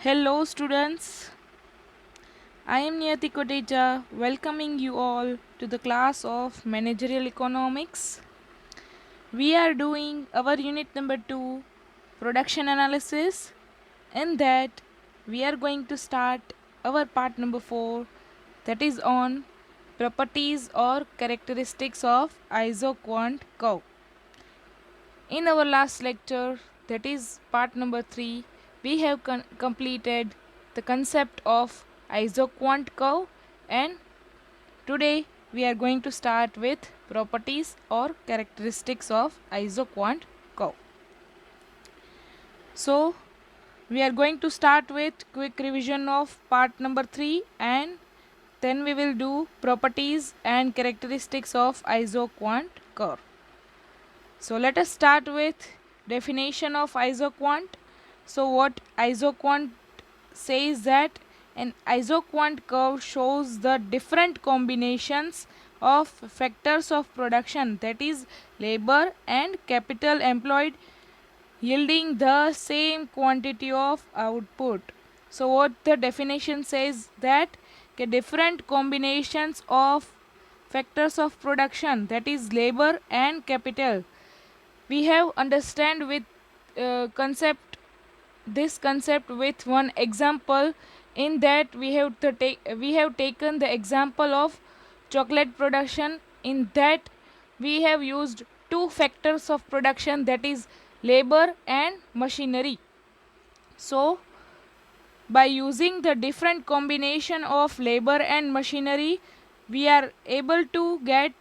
Hello, students. I am Niyati Kotecha, welcoming you all to the class of Managerial Economics. We are doing our unit number 2, Production Analysis. In that, we are going to start our part number 4, that is on properties or characteristics of isoquant curve. In our last lecture, that is part number 3, we have completed the concept of isoquant curve, and today we are going to start with properties or characteristics of isoquant curve. So we are going to start with quick revision of part number 3, and then we will do properties and characteristics of isoquant curve. So let us start with definition of isoquant. So what isoquant says that an isoquant curve shows the different combinations of factors of production, that is labor and capital employed, yielding the same quantity of output. So what the definition says that different combinations of factors of production, that is labor and capital, we have understand with concept this concept with one example. In that we have taken the example of chocolate production. In that we have used two factors of production, that is labor and machinery. So by using the different combination of labor and machinery, we are able to get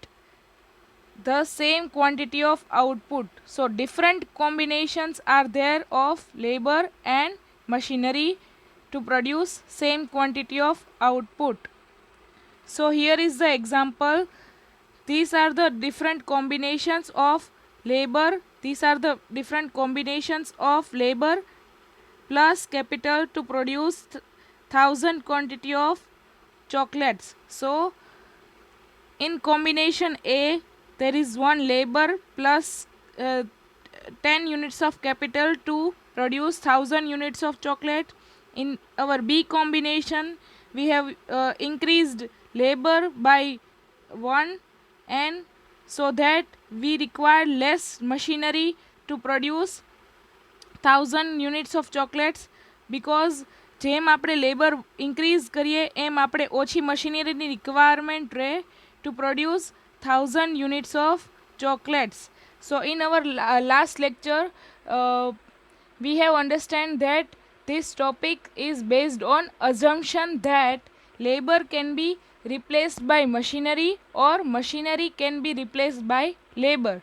the same quantity of output. So different combinations are there of labor and machinery to produce same quantity of output. So here is the example. These are the different combinations of labor. These are the different combinations of labor plus capital to produce 1000 quantity of chocolates. So in combination A, there is one labor plus 10 units of capital to produce 1000 units of chocolate. In our B combination, we have increased labor by 1, and so that we require less machinery to produce 1000 units of chocolates, because જેમ આપણે labour increase કરીએ એમ આપણે ઓછી મશીનરીની requirement રહે to produce 1000 units of chocolates. So in our last lecture, we have understand that this topic is based on assumption that labor can be replaced by machinery or machinery can be replaced by labor.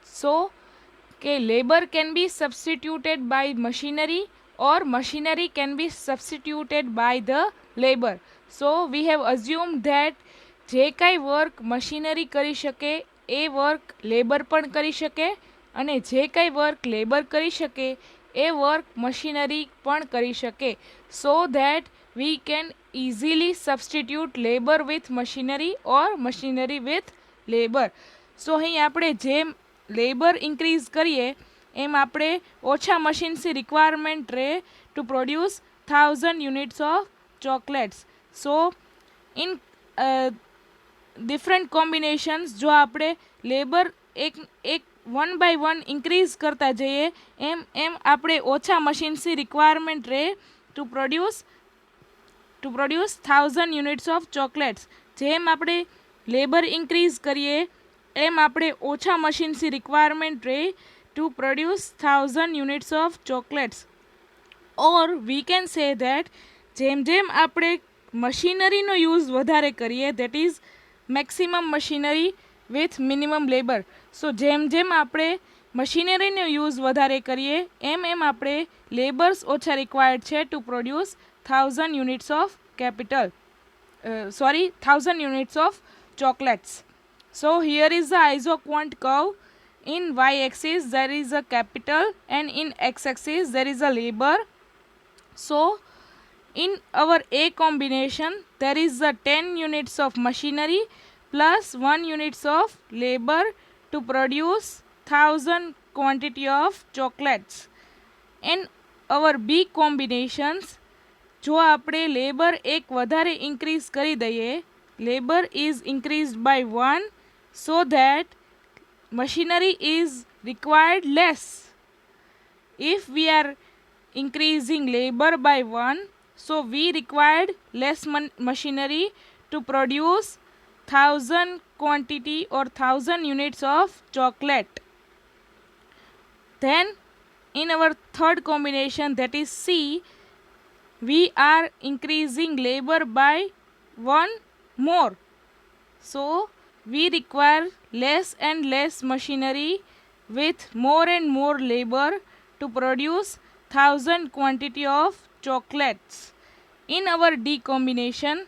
So labor can be substituted by machinery or machinery can be substituted by the labor. So we have assumed that જે કાંઈ work machinery કરી શકે એ work labour પણ કરી શકે, અને જે કાંઈ વર્ક લેબર કરી શકે એ વર્ક મશીનરી પણ કરી શકે. So that we can easily substitute labour with machinery or machinery with labour. So અહીં આપણે જેમ લેબર ઇન્ક્રીઝ કરીએ એમ આપણે ઓછા મશીન્સની રિક્વાયરમેન્ટ રહે to produce 1000 units of chocolates. So in different combinations જો આપણે લેબર એક 1/1 ઇન્ક્રીઝ કરતા જઈએ એમ એમ આપણે ઓછા મશીન્સની રિક્વાયરમેન્ટ રહે to produce 1000 units of chocolates. જેમ આપણે લેબર ઇન્ક્રીઝ કરીએ એમ આપણે ઓછા મશીન્સની રિક્વાયરમેન્ટ રહે to produce 1000 units of chocolates. Or we can say that જેમ જેમ આપણે મશીનરીનો યુઝ વધારે કરીએ, that is maximum machinery with minimum labour. So જેમ જેમ આપણે મશીનરીનો યુઝ વધારે કરીએ એમ એમ આપણે લેબર્સ ઓછા રિક્વાયર્ડ છે two produce 1000 units of capital 1000 units of chocolates. So here is the isoquant curve. In y-axis there is a capital and in x-axis there is a labor. So in our A combination there is a 10 units of machinery plus 1 units of labor to produce 1000 quantity of chocolates. In our B combinations જો આપણે labour એક વધારે increase કરી દઈએ, labour is increased by 1 so that machinery is required less. If we are increasing labor by 1, so we required less machinery to produce 1000 quantity or 1000 units of chocolate. Then in our third combination, that is C, we are increasing labor by 1 more. So we require less and less machinery with more and more labor to produce 1000 quantity of chocolates. In our D combination,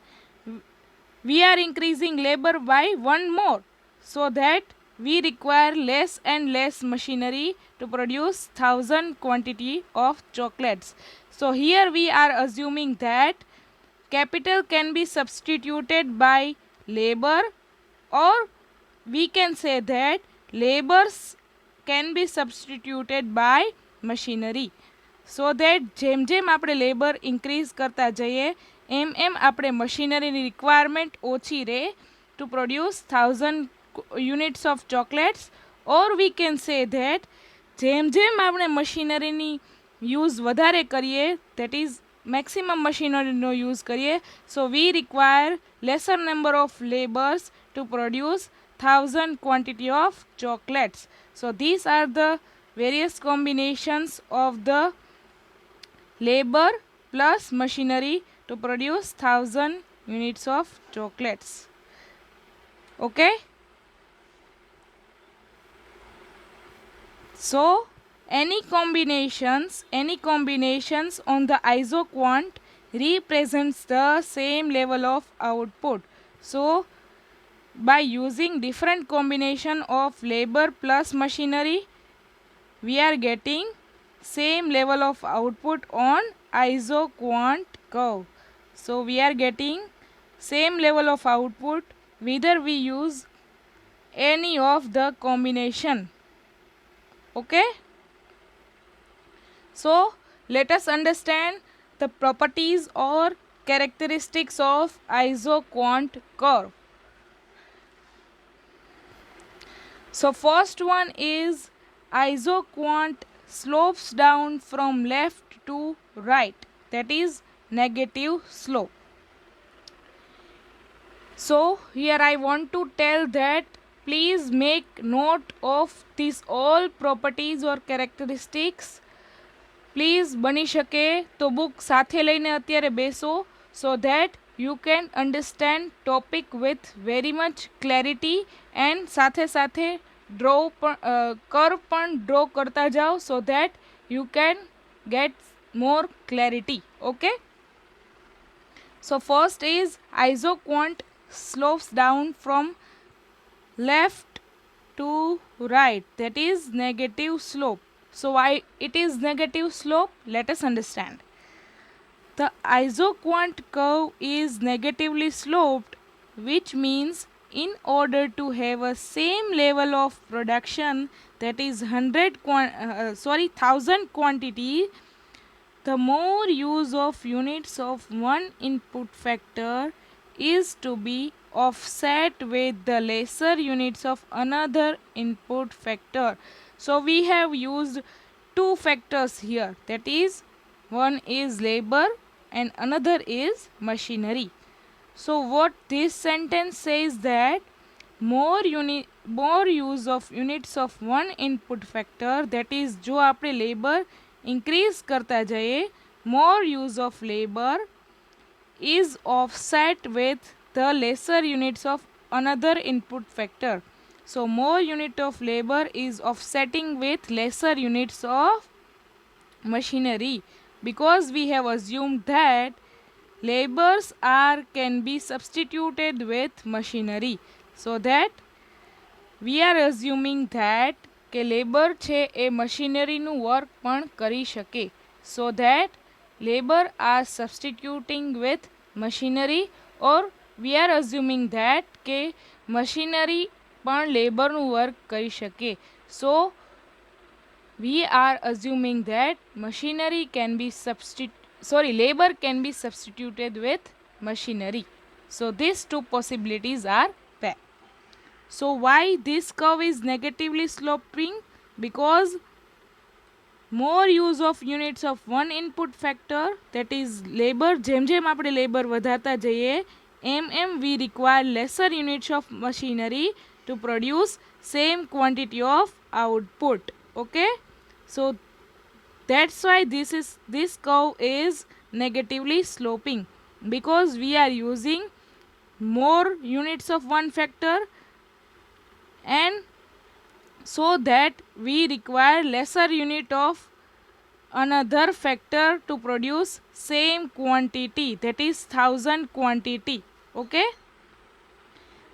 we are increasing labor by 1 more, so that we require less and less machinery to produce 1000 quantity of chocolates. So here we are assuming that capital can be substituted by labor, or we can say that labors can be substituted by machinery. So that જેમ જેમ આપણે labour increase કરતા જઈએ એમ એમ આપણે મશીનરીની requirement ઓછી રહે to produce 1000 units of chocolates. Or we can say that જેમ જેમ આપણે મશીનરીની યુઝ વધારે કરીએ, દેટ ઇઝ મેક્સિમમ મશીનરીનો યુઝ કરીએ, so we require lesser number of labours to produce 1000 quantity of chocolates. So these are the various combinations of the labor plus machinery to produce 1000 units of chocolates. Okay, so any combinations on the isoquant represents the same level of output. So by using different combination of labor plus machinery, we are getting same level of output on isoquant curve. So we are getting same level of output whether we use any of the combination. Okay, so let us understand the properties or characteristics of isoquant curve. So first one is isoquant slopes down from left to right, that is negative slope. So here I want to tell that please make note of these all properties or characteristics. Please બની શકે તો book સાથે લઈને અત્યારે બેસો, so that you can understand topic with very much clarity, and સાથે સાથે draw curve પણ ડ્રો કરતા જાઓ, so that you can get more clarity. Okay, so first is isoquant slopes down from left to right, that is negative slope. So why it is negative slope? Let us understand. The isoquant curve is negatively sloped, which means in order to have a same level of production, that is 1000 quantity, the more use of units of one input factor is to be offset with the lesser units of another input factor. So we have used two factors here, that is one is labor and another is machinery. So what this sentence says that more use of units of one input factor, that is જો આપણે labor increase કરતા જઈએ, more use of labor is offset with the lesser units of another input factor. So more unit of labor is offsetting with lesser units of machinery, because we have assumed that labors can be substituted with machinery. So that we are assuming that કે labour છે એ મશીનરીનું work પણ કરી શકે. So that labor are substituting with machinery, or we are assuming that કે machinery પણ લેબરનું work કરી શકે. So we are assuming that machinery can be labor can be substituted with machinery. So these two possibilities are there. So why this curve is negatively sloping? Because more use of units of one input factor, that is labor. જેમ જેમ આપણે labor વધારતા જઈએ એમ we require lesser units of machinery to produce same quantity of output. Okay, so that's why this curve is negatively sloping, because we are using more units of one factor, and so that we require lesser unit of another factor to produce same quantity, that is 1000 quantity. Okay,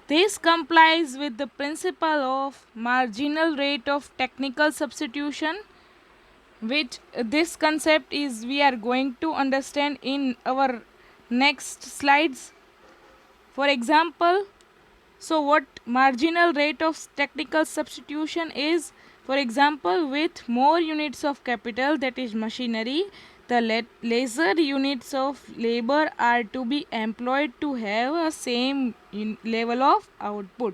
this complies with the principle of marginal rate of technical substitution, which this concept is we are going to understand in our next slides. For example, so what marginal rate of technical substitution is? For example, with more units of capital, that is machinery, the lesser units of labor are to be employed to have a same level of output.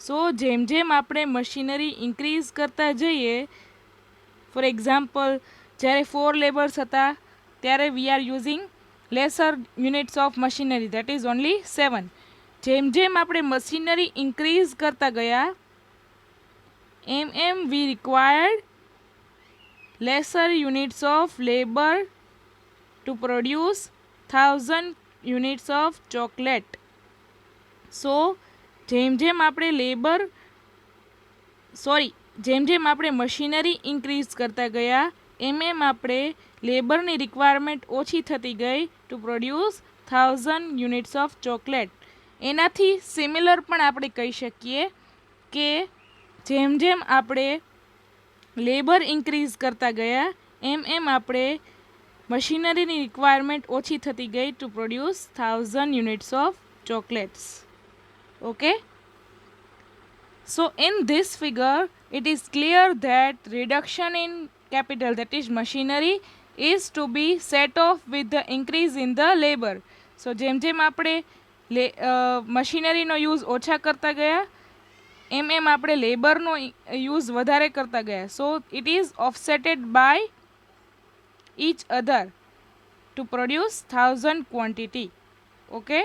So જેમ જેમ આપણે machinery increase કરતા જઈએ, for example જ્યારે 4 labours હતા ત્યારે we are using laser units of machinery, that is only 7. જેમ જેમ આપણે મશીનરી ઇન્ક્રીઝ કરતા ગયા એમ વી required lesser units of labor to produce 1000 units of chocolate. So જેમ જેમ આપણે જેમ જેમ આપણે મશીનરી ઇન્ક્રીઝ કરતા ગયા એમ આપણે લેબરની રિક્વાયરમેન્ટ ઓછી થતી ગઈ two produce 1000 units of chocolate. એનાથી સિમિલર પણ આપણે કહી શકીએ કે જેમ જેમ આપણે લેબર ઇન્ક્રીઝ કરતા ગયા એમ આપણે મશીનરીની રિક્વાયરમેન્ટ ઓછી થતી ગઈ two produce 1000 units of chocolates. Okay, so in this figure it is clear that reduction in capital, that is machinery, is to be set off with the increase in the labor. So જેમ જેમ આપણે મશીનરીનો use ઓછા કરતા ગયા એમ આપણે લેબરનો use વધારે કરતા ગયા. So it is offsetted by each other to produce 1000 quantity. Okay,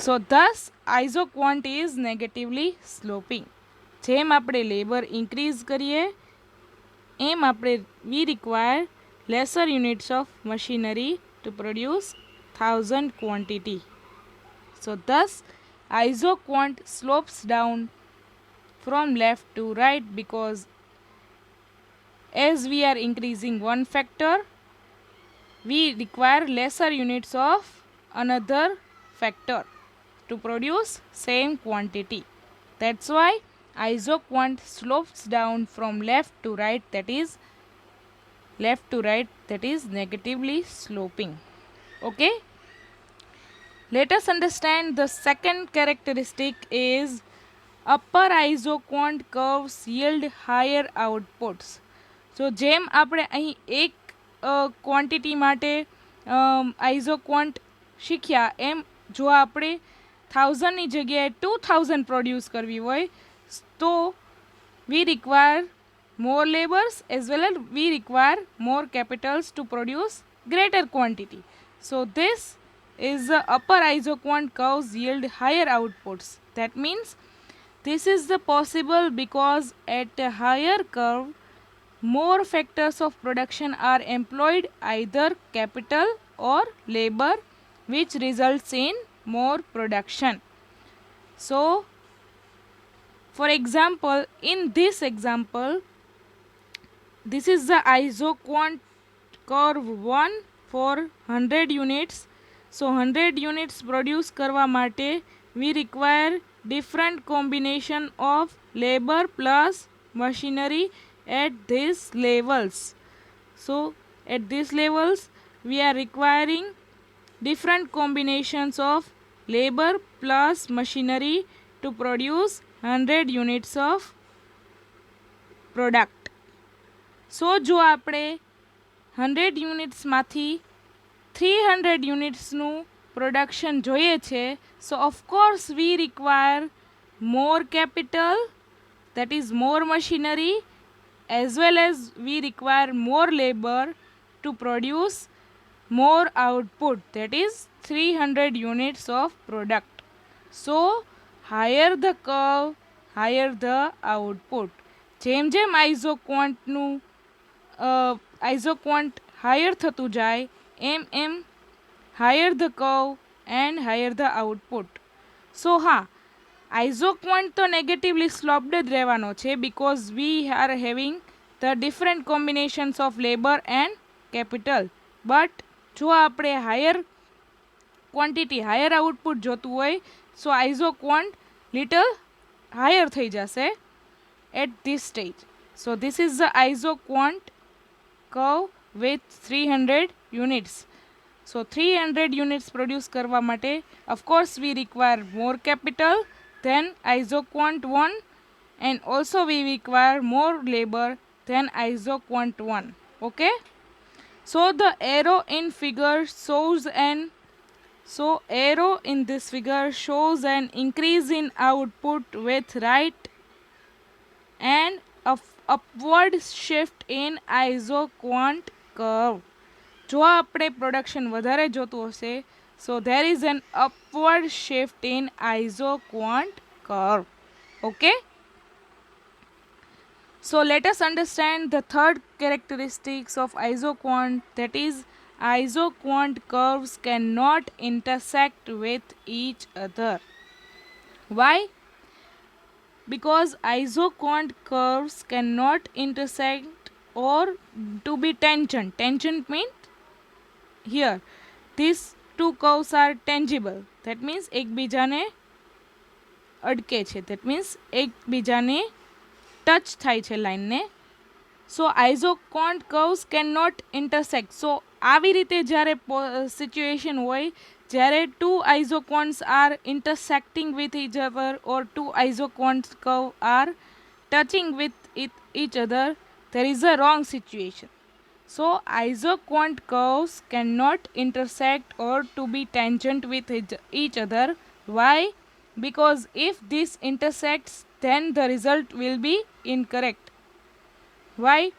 so thus isoquant is negatively sloping. જેમ આપણે લેબર ઇન્ક્રીઝ કરીએ એમ આપણે we require lesser units of machinery to produce 1000 quantity. So thus isoquant slopes down from left to right, because as we are increasing one factor we require lesser units of another factor to produce same quantity. That's why isoquant slopes down from left to right, that is negatively sloping. Okay, let us understand the second characteristic is upper isoquant curves yield higher outputs. So જેમ આપણે અહીં એક quantity માટે આઇઝોક્વોન્ટ શીખ્યા એમ જો આપણે 1000ની જગ્યાએ 2000 produce કરવી હોય તો we require more labors as well as we require more capitals to produce greater quantity. So this is the upper isoquant curves yield higher outputs. That means this is the possible because at a higher curve more factors of production are employed, either capital or labor, which results in more production. So for example, in this example, this is the isoquant curve 1 for 100 units. So 100 units produce करवा माटे we require different combination of labor plus machinery at these levels. So at these levels we are requiring different combinations of labor plus machinery to produce 100 units of product. So જો આપણે 100 યુનિટ્સમાંથી 300 યુનિટ્સનું production જોઈએ છે. So of course we require more capital, that is more machinery, as well as we require more labor to produce more output, that is 300 units of product. So higher the curve, higher the output. જેમ જેમ આઇઝોક્વોન્ટનું આઇઝોક્વોન્ટ higher થતું જાય એમ એમ higher the curve and higher the output. So હા, આઇઝોક્વોન્ટ તો negatively સ્લોપ્ડ જ રહેવાનો છે because we are having the different combinations of labor and capital. But જો આપણે હાયર ક્વોન્ટિટી હાયર આઉટપુટ જોતું હોય સો આઇઝોક્વોન્ટ લિટલ હાયર થઈ જશે at this stage. So this is the isoquant curve with 300 units. So 300 units produce करवा माटे of course we require more capital than isoquant 1, and also we require more labor than isoquant 1. Okay, so the arrow in figure shows arrow in this figure shows an increase in output with right and upward shift in isoquant curve. જો આપણે production વધારે જોતું હશે so there is an upward shift in isoquant curve. Okay, so let us understand the third characteristics of isoquant, that is isoquant curves cannot intersect with each other. Why? Because isoquant curves cannot intersect or to be tangent. Tangent means here these two curves are tangible, that means એકબીજાને અડકે છે, that means એકબીજાને touch થાય છે લાઈનને. So isoquant curves can not intersect. So આવી રીતે જ્યારે situation હોય જ્યારે two isoquants are intersecting with each other or two isoquants curve are touching with each other, there is a wrong situation. So isoquant curves cannot intersect or to be tangent with each other. Why? Because if this intersects then the result will be incorrect. Why?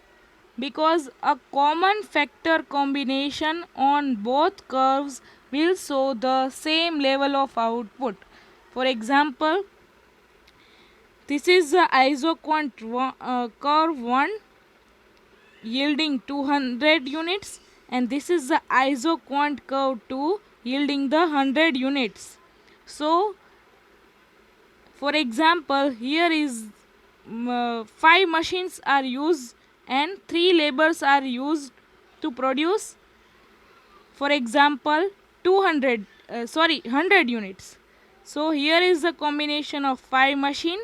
Because a common factor combination on both curves will show the same level of output. For example, this is the isoquant curve 1 yielding 200 units, and this is the isoquant curve 2 yielding the 100 units. So for example, here is 5 machines are used and 3 labors are used to produce, for example, 100 units. So here is the combination of 5 machine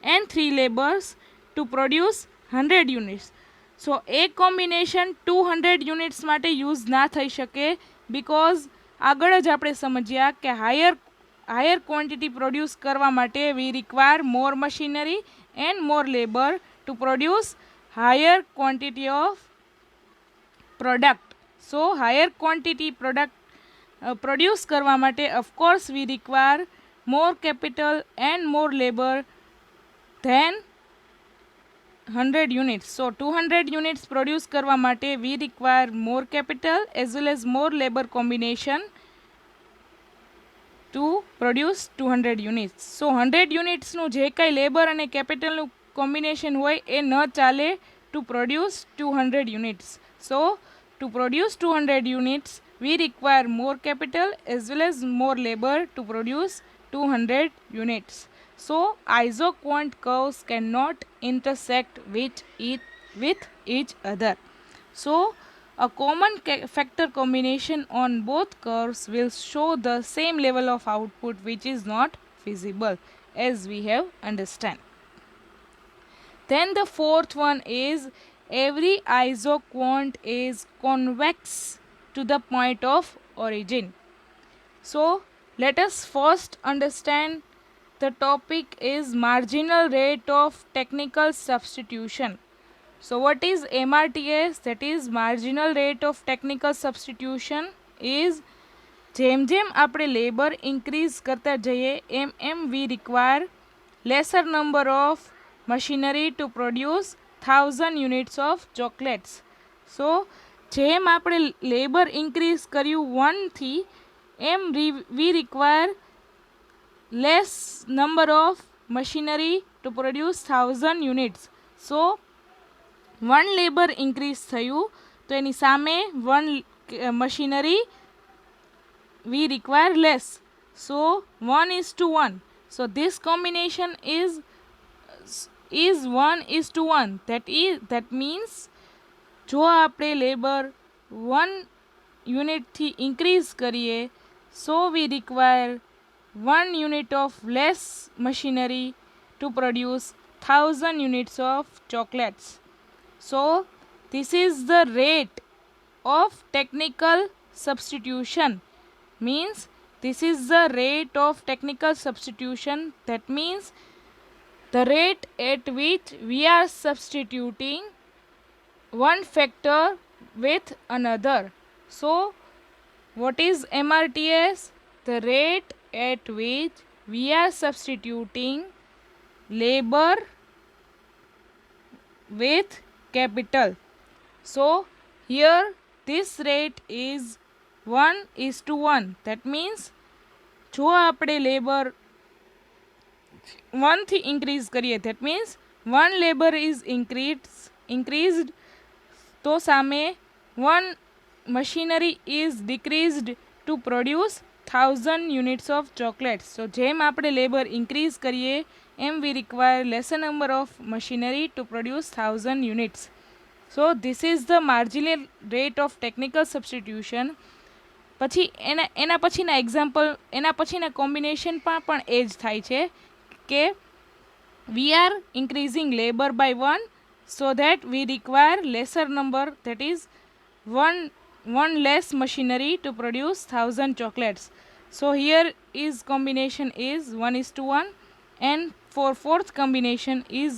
and 3 labors to produce 100 units. So a combination 200 units માટે use ના થઈ શકે because આગળ જ આપણે સમજ્યા કે higher quantity produce કરવા માટે we require more machinery and more labor to produce higher quantity of product. So higher quantity product produce કરવા માટે of course we require more capital and more labor than 100 units. So 200 units produce કરવા માટે we require more capital as well as more labor combination to produce 200 units. So 100 units નું જે કાંઈ labour અને કેપિટલનું combination હોય એ ન ચાલે to produce 200 units. So to produce 200 units we require more capital as well as more labor to produce 200 units. So isoquant curves cannot intersect with each other. So a common factor combination on both curves will show the same level of output, which is not feasible, as we have understand. Then the fourth one is every isoquant is convex to the point of origin. So let us first understand the topic is marginal rate of technical substitution. So what is MRTS? That is marginal rate of technical substitution. Is જેમ જેમ આપણે labour increase કરતા જઈએ એમ we require lesser number of machinery to produce 1000 units of chocolates. So જેમ આપણે labour increase કર્યું 1 થી એમ we require less number of machinery to produce 1000 units. So 1 labour increase થયું તો એની સામે 1 machinery we require less. So 1:1. So this combination is 1:1. That means જો આપણે labour 1 unit થી increase કરીએ, so we require 1 unit of less machinery to produce 1000 units of chocolates. So this is the rate of technical substitution. Means this is the rate of technical substitution. That means the rate at which we are substituting one factor with another. So what is MRTS? The rate at which we are substituting labor with capital. So here this rate is 1:1. That means જો આપણે labour 1 થી increase કરીએ, that means 1 labor is increased તો સામે 1 machinery is decreased to produce 1000 units of chocolates. So જેમ આપણે labour increase કરીએ એમ we require lesser number of machinery to produce 1000 units. So this is the marginal rate of technical substitution. પછી એના પછીના example, એના પછીના કોમ્બિનેશન પણ એ જ થાય છે કે we are increasing labor by 1 so that we require lesser number, that is one less machinery to produce 1000 chocolates. So here is combination is 1:1, and for fourth combination is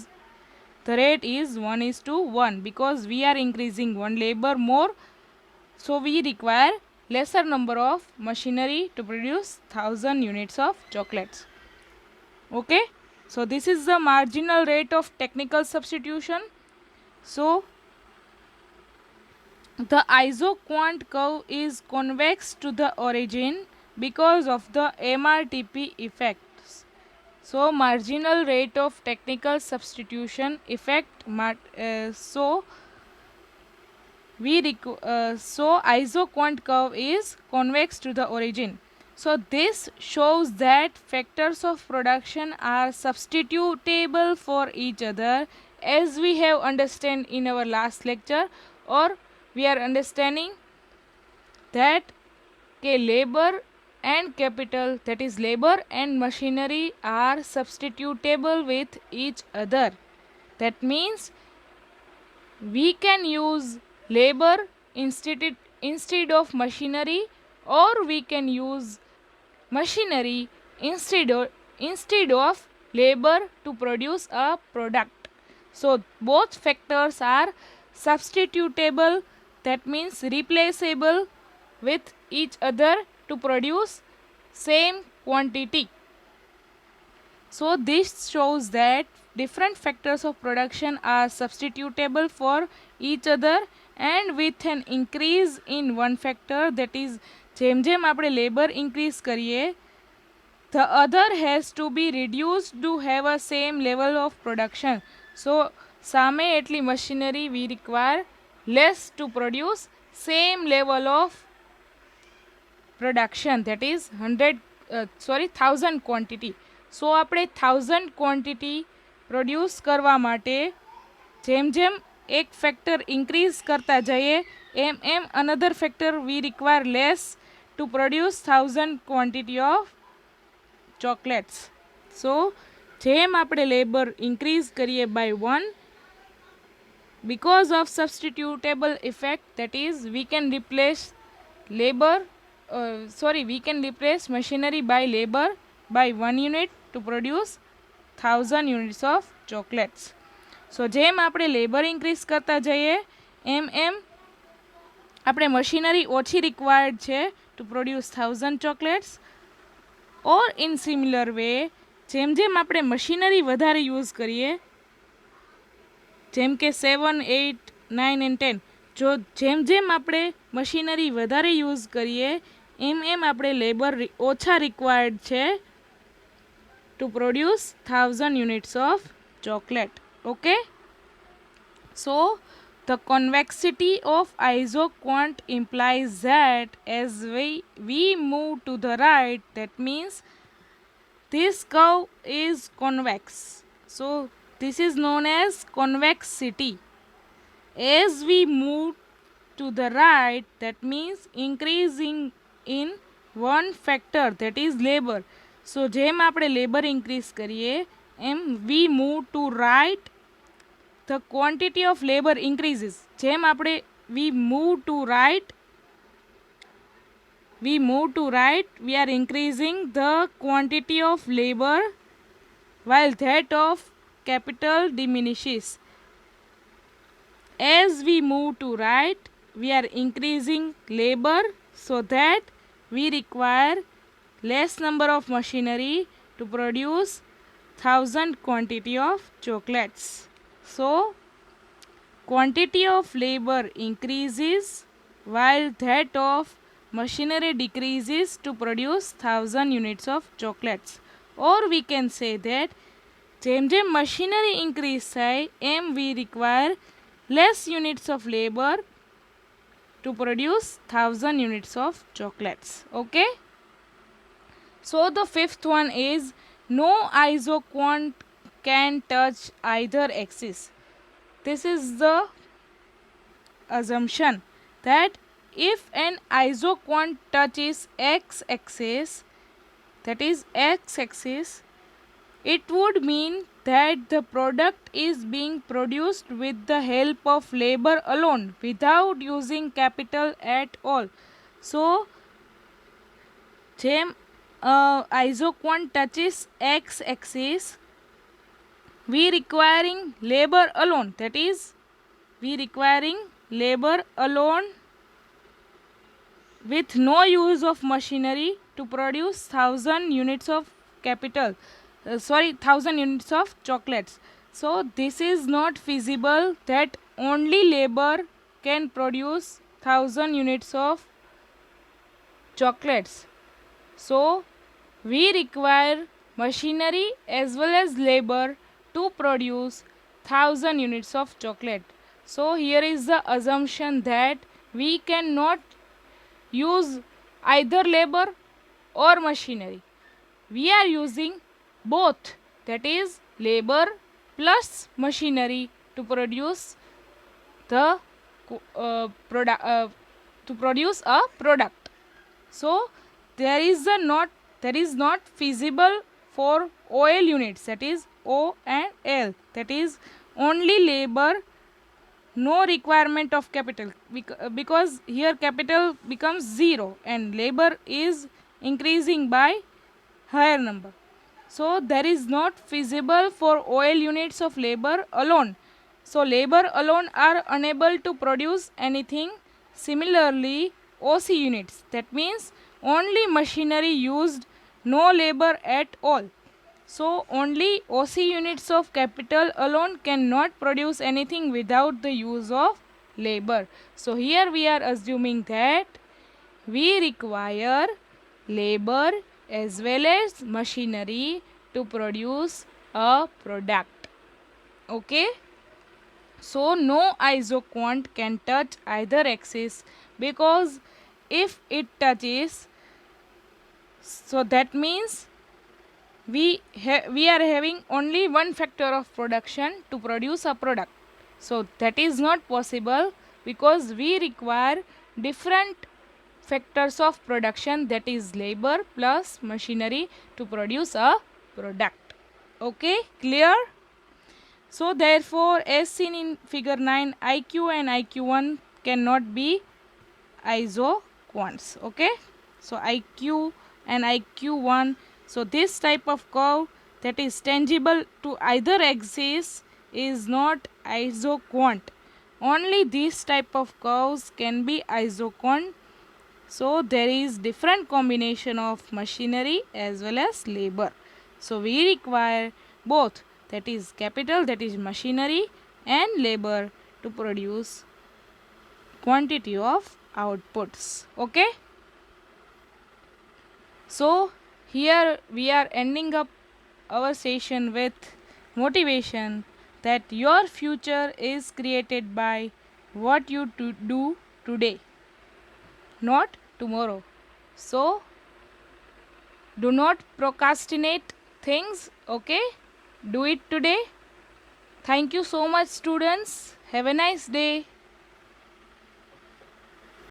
the rate is 1:1 because we are increasing one labor more, so we require lesser number of machinery to produce 1000 units of chocolates. Okay, so this is the marginal rate of technical substitution. So the isoquant curve is convex to the origin because of the MRTP effects. So marginal rate of technical substitution effect, so isoquant curve is convex to the origin. So this shows that factors of production are substitutable for each other, as we have understand in our last lecture, or we are understanding that labor and capital, that is labor and machinery, are substitutable with each other. That means we can use labor instead of machinery, or we can use machinery instead of labor to produce a product. So both factors are substitutable, that means replaceable with each other to produce same quantity. So this shows that different factors of production are substitutable for each other, and with an increase in one factor, that is જેમ જેમ આપણે labour increase કરીએ, the other has to be reduced to have a same level of production. So સામે એટલી machinery we require less to produce same level of production, that is 1000 quantity. So આપણે 1000 quantity produce કરવા માટે જેમ જેમ એક factor increase કરતા જઈએ એમ another factor we require less to produce 1000 quantity of chocolates. So જેમ આપણે લેબર ઇન્ક્રીઝ કરીએ by 1, because of substitutable effect, that is we can replace machinery by labor by 1 unit to produce 1000 units of chocolates. સો જેમ આપણે labour increase કરતા જઈએ એમ એમ આપણે machinery ઓછી રિક્વાયર્ડ છે two produce 1000 chocolates. Or in similar way જેમ જેમ આપણે મશીનરી વધારે યુઝ કરીએ, જેમ કે 7, 8, 9 એન્ડ 10, જો જેમ જેમ આપણે મશીનરી વધારે યુઝ કરીએ એમ એમ આપણે લેબર ઓછા રિક્વાયર્ડ છે two produce 1000 units of chocolate. Okay, so the convexity of isoquant implies that as we move to the right, that means this curve is convex. So this is known as convexity. As we move to the right, that means increasing in one factor, that is labor. So જેમ આપણે labour increase કરીએ એમ we move to right, the quantity of labor increases. જેમ આપણે we move to right, we are increasing the quantity of labor while that of capital diminishes. As we move to right, we are increasing labor so that we require less number of machinery to produce 1000 quantity of chocolates. So quantity of labor increases while that of machinery decreases to produce 1000 units of chocolates. Or we can say that જેમ જેમ machinery increase થાય એમ we require less units of labor to produce 1000 units of chocolates. Okay, so the fifth one is no isoquant can touch either axis. This is the assumption that if an isoquant touches x-axis, that is x-axis, it would mean that the product is being produced with the help of labor alone without using capital at all. So જેમ isoquant touches x-axis, we requiring labor alone, that is we requiring labor alone with no use of machinery to produce 1000 units of 1000 units of chocolates. So this is not feasible that only labor can produce 1000 units of chocolates. So we require machinery as well as labor to produce 1000 units of chocolate. So here is the assumption that we cannot use either labor or machinery. We are using both, that is labor plus machinery to produce the produce a product. So there is not feasible for OL units, that is O and L, that is only labor, no requirement of capital, because here capital becomes 0 and labor is increasing by higher number. So there is not feasible for OL units of labor alone. So labor alone are unable to produce anything. Similarly OC units, that means only machinery used, no labor at all. So only OC units of capital alone cannot produce anything without the use of labor. So here we are assuming that we require labor as well as machinery to produce a product. Okay, so no isoquant can touch either axis, because if it touches, so that means we are having only one factor of production to produce a product. So that is not possible, because we require different factors of production, that is labor plus machinery to produce a product. Okay, clear? So therefore as seen in figure 9, IQ and IQ1 cannot be isoquants. Okay, so IQ and IQ1, so this type of curve that is tangible to either axis is not isoquant. Only this type of curves can be isoquant. So there is different combination of machinery as well as labor. So we require both, that is capital, that is machinery, and labor to produce quantity of outputs. Okay. So here we are ending up our session with motivation that your future is created by what you do today, not tomorrow. So do not procrastinate things, okay? Do it today. Thank you so much, students. Have a nice day.